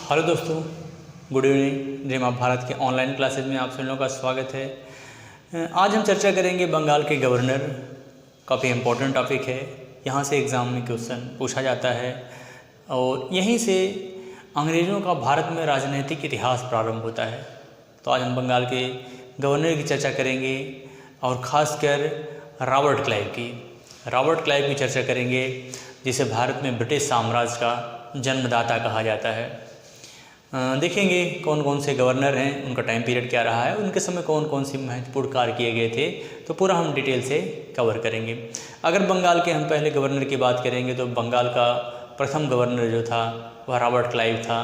Hello दोस्तों, good evening. जय माँ भारत के ऑनलाइन क्लासेज में आप सभी लोगों का स्वागत है। आज हम चर्चा करेंगे बंगाल के गवर्नर। काफ़ी इम्पोर्टेंट टॉपिक है, यहाँ से एग्ज़ाम में क्वेश्चन पूछा जाता है और यहीं से अंग्रेज़ों का भारत में राजनीतिक इतिहास प्रारंभ होता है। तो आज हम बंगाल के गवर्नर की चर्चा करेंगे और ख़ासकर रॉबर्ट क्लाइव की चर्चा करेंगे, जिसे भारत में ब्रिटिश साम्राज्य का जन्मदाता कहा जाता है। देखेंगे कौन कौन से गवर्नर हैं, उनका टाइम पीरियड क्या रहा है, उनके समय कौन कौन सी महत्वपूर्ण कार्य किए गए थे, तो पूरा हम डिटेल से कवर करेंगे। अगर बंगाल के हम पहले गवर्नर की बात करेंगे तो बंगाल का प्रथम गवर्नर जो था वह रॉबर्ट क्लाइव था।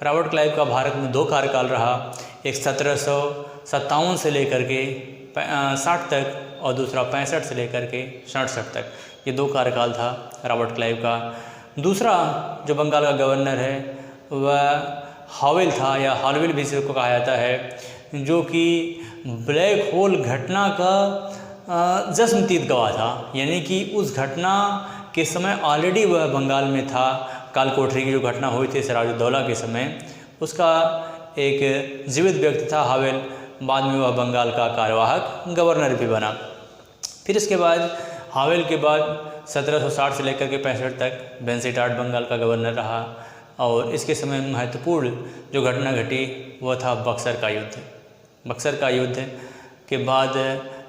रॉबर्ट क्लाइव का भारत में 2 कार्यकाल रहा, एक 1757 से लेकर के 60 तक और दूसरा 65 से लेकर के 67 तक। ये 2 कार्यकाल था रॉबर्ट क्लाइव का। दूसरा जो बंगाल का गवर्नर है वह हावेल था, या हालवेल भी इसको कहा जाता है, जो कि ब्लैक होल घटना का जश्नतीत गवाह था। यानी कि उस घटना के समय ऑलरेडी वह बंगाल में था। कालकोठरी की जो घटना हुई थी सिराजुद्दौला के समय, उसका एक जीवित व्यक्ति था हावेल। बाद में वह बंगाल का कार्यवाहक गवर्नर भी बना। फिर इसके बाद हावेल के बाद 1760 से लेकर के 65 तक बेंसीटाट बंगाल का गवर्नर रहा। और इसके समय महत्वपूर्ण जो घटना घटी वह था बक्सर का युद्ध। बक्सर का युद्ध के बाद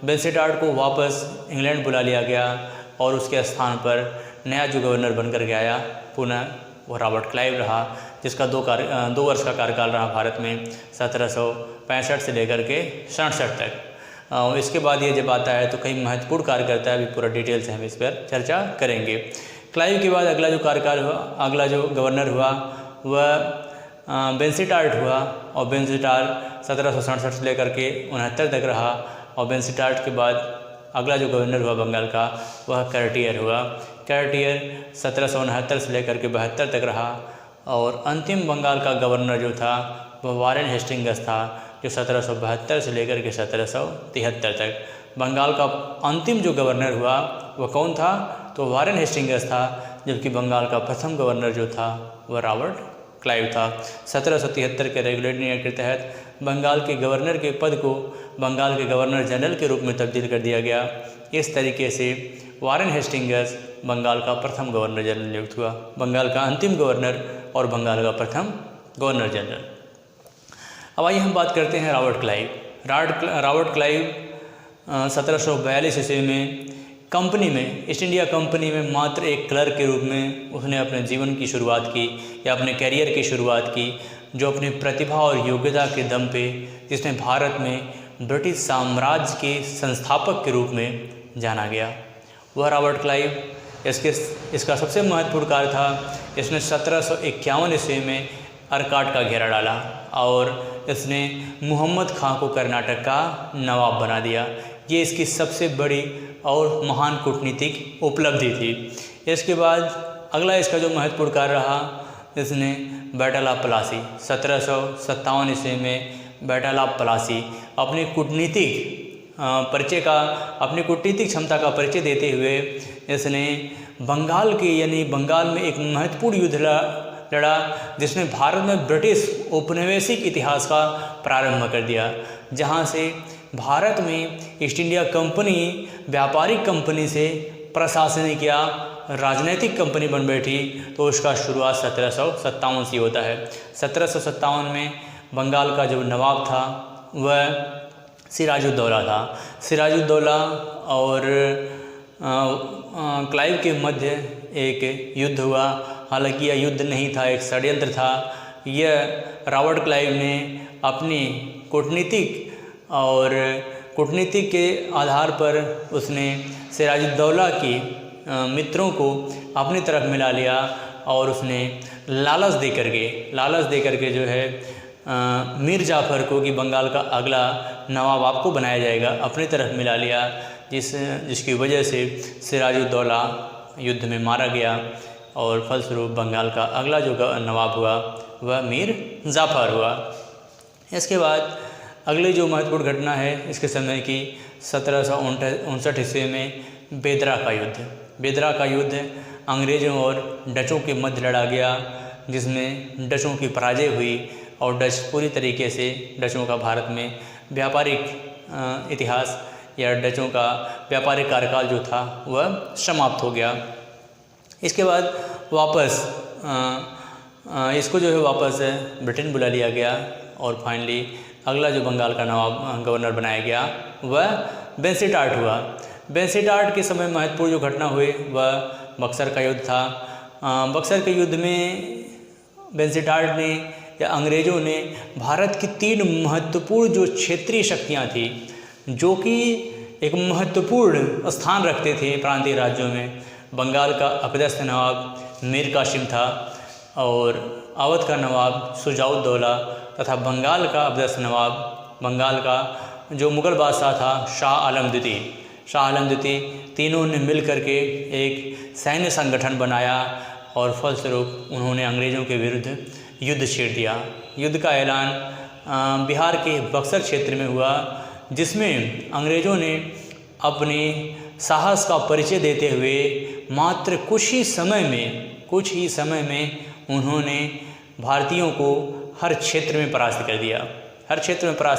बेंसीटाट को वापस इंग्लैंड बुला लिया गया और उसके स्थान पर नया जो गवर्नर बनकर के आया पुनः वो रॉबर्ट क्लाइव रहा, जिसका 2 वर्ष का कार्यकाल रहा भारत में 1765 से लेकर के 67 तक। इसके बाद ये जब आता है तो कई महत्वपूर्ण कार्य करता है। अभी पूरा डिटेल से हम इस पर चर्चा करेंगे। क्लाइव के बाद अगला जो कार्यकाल हुआ, अगला जो गवर्नर हुआ वह बेंसीटाट हुआ और बेंसीटाट 1767 से लेकर के 69 तक रहा। और बेंसीटाट के बाद अगला जो गवर्नर हुआ बंगाल का वह कर्टियर हुआ। कर्टियर 1769 से लेकर के 72 तक रहा। और अंतिम बंगाल का गवर्नर जो था वह वारेन हेस्टिंग्स था, जो 1772 से लेकर के 1773 तक। बंगाल का अंतिम जो गवर्नर हुआ वह कौन था, तो वारेन हेस्टिंग्स था, जबकि बंगाल का प्रथम गवर्नर जो था वह रॉबर्ट क्लाइव था। 1773 के रेगुलेटरी एक्ट के तहत बंगाल के गवर्नर के पद को बंगाल के गवर्नर जनरल के रूप में तब्दील कर दिया गया। इस तरीके से वारेन हेस्टिंग्स बंगाल का प्रथम गवर्नर जनरल नियुक्त हुआ। बंगाल का अंतिम गवर्नर और बंगाल का प्रथम गवर्नर जनरल। अब आइए हम बात करते हैं रॉबर्ट क्लाइव। रॉबर्ट क्लाइव 1742 ईस्वी में कंपनी में, ईस्ट इंडिया कंपनी में मात्र एक क्लर्क के रूप में उसने अपने जीवन की शुरुआत की या अपने कैरियर की शुरुआत की, जो अपनी प्रतिभा और योग्यता के दम पे जिसने भारत में ब्रिटिश साम्राज्य के संस्थापक के रूप में जाना गया वह रॉबर्ट क्लाइव। इसका सबसे महत्वपूर्ण कार्य था, इसने 1751 ईस्वी में अर्काट का घेरा डाला और इसने मोहम्मद खां को कर्नाटक का नवाब बना दिया। ये इसकी सबसे बड़ी और महान कूटनीतिक उपलब्धि थी। इसके बाद अगला इसका जो महत्वपूर्ण कार्य रहा, इसने बैटल ऑफ प्लासी 1757 ईस्वी में बैटल ऑफ प्लासी अपनी कूटनीतिक अपनी कूटनीतिक क्षमता का परिचय देते हुए इसने बंगाल के, यानी बंगाल में एक महत्वपूर्ण युद्ध लड़ा, जिसने भारत में ब्रिटिश औपनिवेशिक इतिहास का प्रारंभ कर दिया, जहां से भारत में ईस्ट इंडिया कंपनी व्यापारिक कंपनी से प्रशासनिक या राजनैतिक कंपनी बन बैठी। तो उसका शुरुआत 1757 से होता है। 1757 में बंगाल का जो नवाब था वह सिराजुद्दौला था। सिराजुद्दौला और क्लाइव के मध्य एक युद्ध हुआ। हालांकि यह युद्ध नहीं था, एक षड्यंत्र था। यह रॉबर्ट क्लाइव ने अपनी कूटनीतिक के आधार पर उसने सिराजुद्दौला के मित्रों को अपनी तरफ मिला लिया और उसने लालच दे करके जो है मीर जाफ़र को, कि बंगाल का अगला नवाब आपको बनाया जाएगा, अपनी तरफ मिला लिया, जिसकी वजह से सिराजुद्दौला युद्ध में मारा गया और फलस्वरूप बंगाल का अगला जो नवाब हुआ वह मीर जाफ़र हुआ। इसके बाद अगली जो महत्वपूर्ण घटना है इसके समय की 1759 ईस्वी में बेदरा का युद्ध अंग्रेज़ों और डचों के मध्य लड़ा गया, जिसमें डचों की पराजय हुई और डच पूरी तरीके से डचों का भारत में व्यापारिक इतिहास या डचों का व्यापारिक कार्यकाल जो था वह समाप्त हो गया। इसके बाद वापस इसको जो है वापस ब्रिटेन बुला लिया गया और फाइनली अगला जो बंगाल का नवाब गवर्नर बनाया गया वह बेंसीटाट हुआ। बेंसीटाट के समय महत्वपूर्ण जो घटना हुई वह बक्सर का युद्ध था। बक्सर के युद्ध में बेंसीटाट ने या अंग्रेज़ों ने भारत की 3 महत्वपूर्ण जो क्षेत्रीय शक्तियाँ थी, जो कि एक महत्वपूर्ण स्थान रखते थे प्रांतीय राज्यों में, बंगाल का अपदस्थ नवाब मीर कासिम था और अवध का नवाब शुजाउद्दौला तथा बंगाल का अपदस्थ नवाब, बंगाल का जो मुग़ल बादशाह था शाह आलम द्वितीय, तीनों ने मिल करके एक सैन्य संगठन बनाया और फलस्वरूप उन्होंने अंग्रेज़ों के विरुद्ध युद्ध छेड़ दिया। युद्ध का ऐलान बिहार के बक्सर क्षेत्र में हुआ, जिसमें अंग्रेज़ों ने अपने साहस का परिचय देते हुए मात्र कुछ ही समय में उन्होंने भारतीयों को हर क्षेत्र में परास्त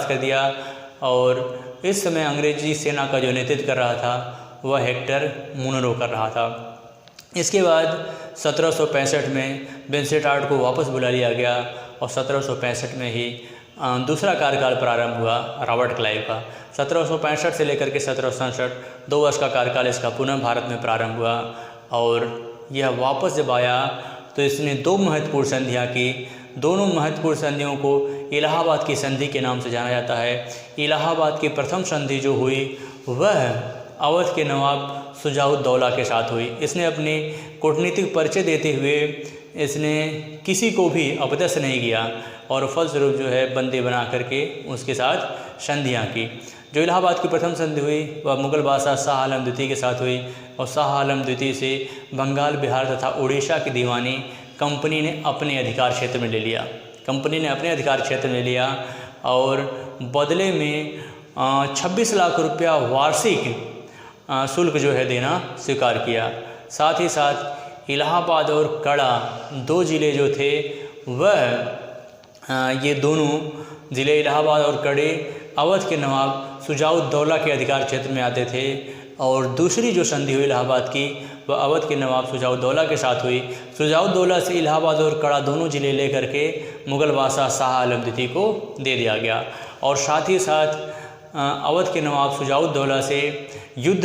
कर दिया और इस समय अंग्रेजी सेना का जो नेतृत्व कर रहा था वह हेक्टर मुनरो कर रहा था। इसके बाद 1765 में बेंसीटाट को वापस बुला लिया गया और 1765 में ही दूसरा कार्यकाल प्रारंभ हुआ रॉबर्ट क्लाइव का। 1765 से लेकर के 1767 2 वर्ष का कार्यकाल इसका पुनः भारत में प्रारंभ हुआ और यह वापस जब आया तो इसने 2 महत्वपूर्ण संधियाँ की। दोनों महत्वपूर्ण संधियों को इलाहाबाद की संधि के नाम से जाना जाता है। इलाहाबाद की प्रथम संधि जो हुई वह अवध के नवाब शुजाउद्दौला के साथ हुई। इसने अपने कूटनीतिक परिचय देते हुए इसने किसी को भी अपदस्थ नहीं किया और फलस्वरूप जो है बंदी बना करके उसके साथ संधियाँ की। जो इलाहाबाद की प्रथम संधि हुई वह मुग़ल बादशाह शाह आलम द्वितीय के साथ हुई और शाह आलम द्वितीय से बंगाल, बिहार तथा उड़ीसा की दीवानी कंपनी ने अपने अधिकार क्षेत्र में ले लिया और बदले में 26 लाख रुपया वार्षिक शुल्क जो है देना स्वीकार किया। साथ ही साथ इलाहाबाद और कड़ा 2 ज़िले जो थे वह ये दोनों ज़िले इलाहाबाद और कड़े अवध के नवाब शुजाउद्दौला के अधिकार क्षेत्र में आते थे और दूसरी जो संधि हुई इलाहाबाद की वह अवध के नवाब शुजाउद्दौला के साथ हुई। शुजाउद्दौला से इलाहाबाद और कड़ा दोनों ज़िले लेकर के मुग़ल बादशाह शाह आलम द्वितीय को दे दिया गया और साथ ही साथ अवध के नवाब शुजाउद्दौला से युद्ध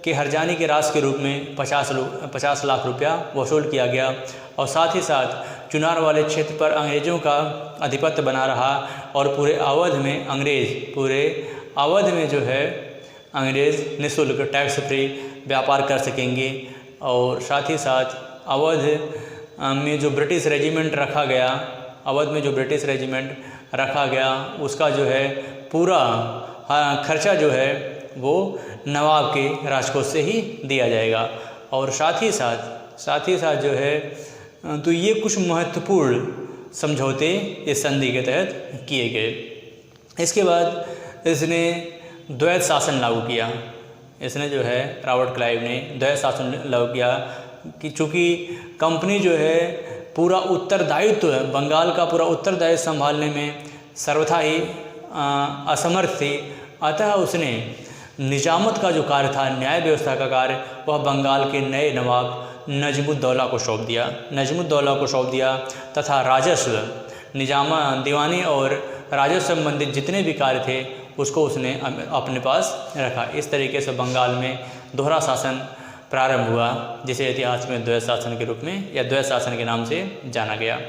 के हर्जाने के राशि के रूप में 50 लाख रुपया वसूल किया गया और साथ ही साथ चुनार वाले क्षेत्र पर अंग्रेज़ों का आधिपत्य बना रहा और पूरे अवध में जो है अंग्रेज़ निःशुल्क टैक्स फ्री व्यापार कर सकेंगे और साथ ही साथ अवध में जो ब्रिटिश रेजिमेंट रखा गया उसका जो है पूरा खर्चा जो है वो नवाब के राजकोष से ही दिया जाएगा और साथ ही साथ जो है तो ये कुछ महत्वपूर्ण समझौते इस संधि के तहत किए गए। इसके बाद इसने द्वैत शासन लागू किया। इसने जो है रॉबर्ट क्लाइव ने द्वैत शासन लागू किया कि चूँकि कंपनी जो है पूरा उत्तरदायित्व बंगाल का पूरा उत्तरदायित्व संभालने में सर्वथा ही असमर्थ थी, अतः उसने निजामत का जो कार्य था, न्याय व्यवस्था का कार्य, वह बंगाल के नए नवाब नजमुद्दौला को सौंप दिया तथा राजस्व दीवानी और राजस्व संबंधित जितने भी कार्य थे उसको उसने अपने पास रखा। इस तरीके से बंगाल में दोहरा शासन प्रारंभ हुआ, जिसे इतिहास में द्वैत शासन के रूप में या द्वैत शासन के नाम से जाना गया।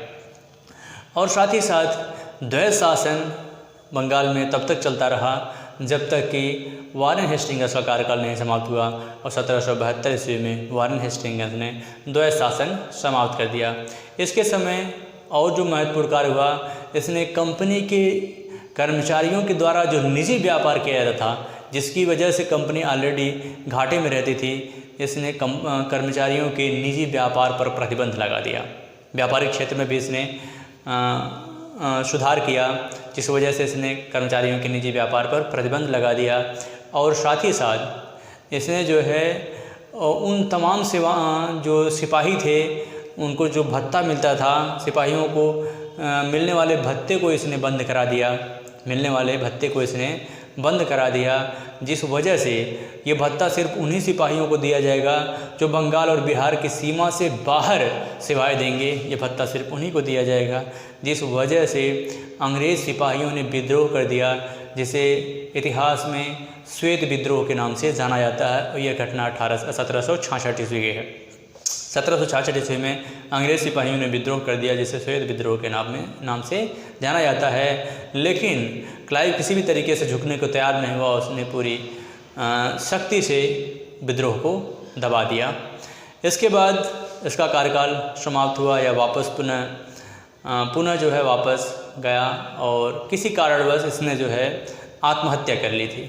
और साथ ही साथ द्वैत शासन बंगाल में तब तक चलता रहा जब तक कि वारेन हेस्टिंग्स का कार्यकाल नहीं समाप्त हुआ और 1772 ईस्वी में वारेन हेस्टिंग्स ने द्वैत शासन समाप्त कर दिया। इसके समय और जो महत्वपूर्ण कार्य हुआ, इसने कंपनी के कर्मचारियों के द्वारा जो निजी व्यापार किया जाता था, जिसकी वजह से कंपनी ऑलरेडी घाटे में रहती थी, इसने कर्मचारियों के निजी व्यापार पर प्रतिबंध लगा दिया। व्यापारिक क्षेत्र में भी इसने सुधार किया, जिस वजह से इसने कर्मचारियों के निजी व्यापार पर प्रतिबंध लगा दिया। और साथ ही साथ इसने जो है उन तमाम जो सिपाही थे उनको जो भत्ता मिलता था सिपाहियों को, मिलने वाले भत्ते को इसने बंद करा दिया, मिलने वाले भत्ते को इसने बंद करा दिया, जिस वजह से ये भत्ता सिर्फ उन्हीं सिपाहियों को दिया जाएगा जो बंगाल और बिहार की सीमा से बाहर सेवाएं देंगे। ये भत्ता सिर्फ उन्हीं को दिया जाएगा, जिस वजह से अंग्रेज़ सिपाहियों ने विद्रोह कर दिया, जिसे इतिहास में श्वेत विद्रोह के नाम से जाना जाता है। और यह घटना 1766 ईस्वी की है। 1766 ईस्वी में अंग्रेज़ सिपाहियों ने विद्रोह कर दिया, जिसे श्वेत विद्रोह के नाम से जाना जाता है। लेकिन क्लाइव किसी भी तरीके से झुकने को तैयार नहीं हुआ, उसने पूरी शक्ति से विद्रोह को दबा दिया। इसके बाद इसका कार्यकाल समाप्त हुआ या वापस पुनः जो है वापस गया, और किसी कारणवश इसने जो है आत्महत्या कर ली थी,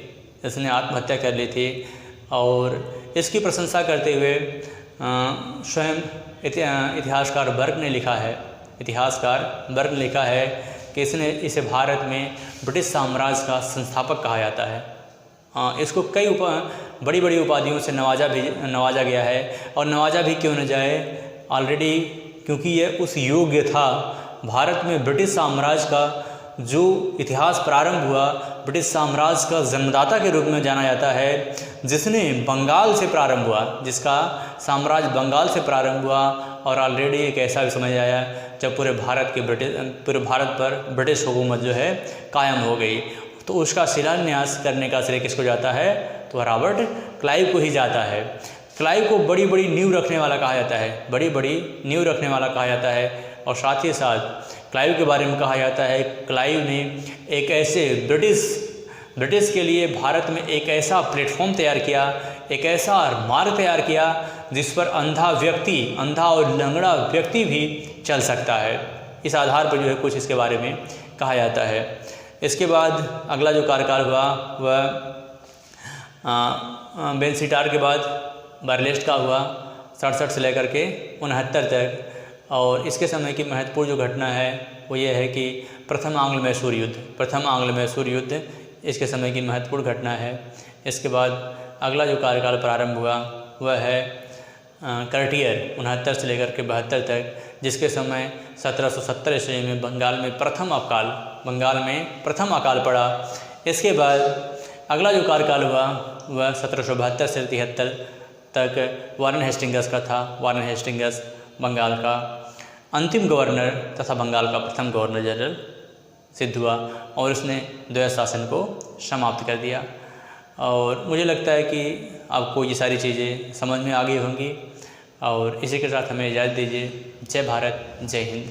इसने आत्महत्या कर ली थी। और इसकी प्रशंसा करते हुए स्वयं इतिहासकार बर्क ने लिखा है कि इसे भारत में ब्रिटिश साम्राज्य का संस्थापक कहा जाता है। इसको कई बड़ी बड़ी उपाधियों से नवाजा गया है, और नवाजा भी क्यों न जाए, ऑलरेडी क्योंकि यह उस योग्य था। भारत में ब्रिटिश साम्राज्य का जो इतिहास प्रारंभ हुआ, ब्रिटिश साम्राज्य का जन्मदाता के रूप में जाना जाता है, जिसने बंगाल से प्रारंभ हुआ, जिसका साम्राज्य बंगाल से प्रारंभ हुआ। और ऑलरेडी एक ऐसा भी समय आया जब पूरे भारत पर ब्रिटिश हुकूमत जो है कायम हो गई, तो उसका शिलान्यास करने का श्रेय किसको जाता है, तो रॉबर्ट क्लाइव को ही जाता है। क्लाइव को बड़ी बड़ी नींव रखने वाला कहा जाता है, बड़ी बड़ी नींव रखने वाला कहा जाता है। और साथ ही साथ क्लाइव के बारे में कहा जाता है, क्लाइव ने एक ऐसे ब्रिटिश के लिए भारत में एक ऐसा प्लेटफॉर्म तैयार किया, एक ऐसा मार्ग तैयार किया जिस पर अंधा और लंगड़ा व्यक्ति भी चल सकता है। इस आधार पर जो है कुछ इसके बारे में कहा जाता है। इसके बाद अगला जो कार्यकाल हुआ वह बेनसीटार के बाद बारलेस्ट का हुआ, 67 से लेकर के 69 तक। और इसके समय की महत्वपूर्ण जो घटना है वो ये है कि प्रथम आंग्ल मैसूर युद्ध इसके समय की महत्वपूर्ण घटना है। इसके बाद अगला जो कार्यकाल प्रारंभ हुआ वह है कर्टियर 69 से लेकर के 72 तक, जिसके समय 1770 ईस्वी में बंगाल में प्रथम अकाल पड़ा। इसके बाद अगला जो कार्यकाल हुआ वह 1772 से 73 तक वारेन हेस्टिंग्स का था। वारेन हेस्टिंग्स बंगाल का अंतिम गवर्नर तथा बंगाल का प्रथम गवर्नर जनरल सिद्ध हुआ, और उसने द्वैध शासन को समाप्त कर दिया। और मुझे लगता है कि आपको ये सारी चीज़ें समझ में आ गई होंगी, और इसी के साथ हमें इजाज़त दीजिए। जय भारत, जय हिंद।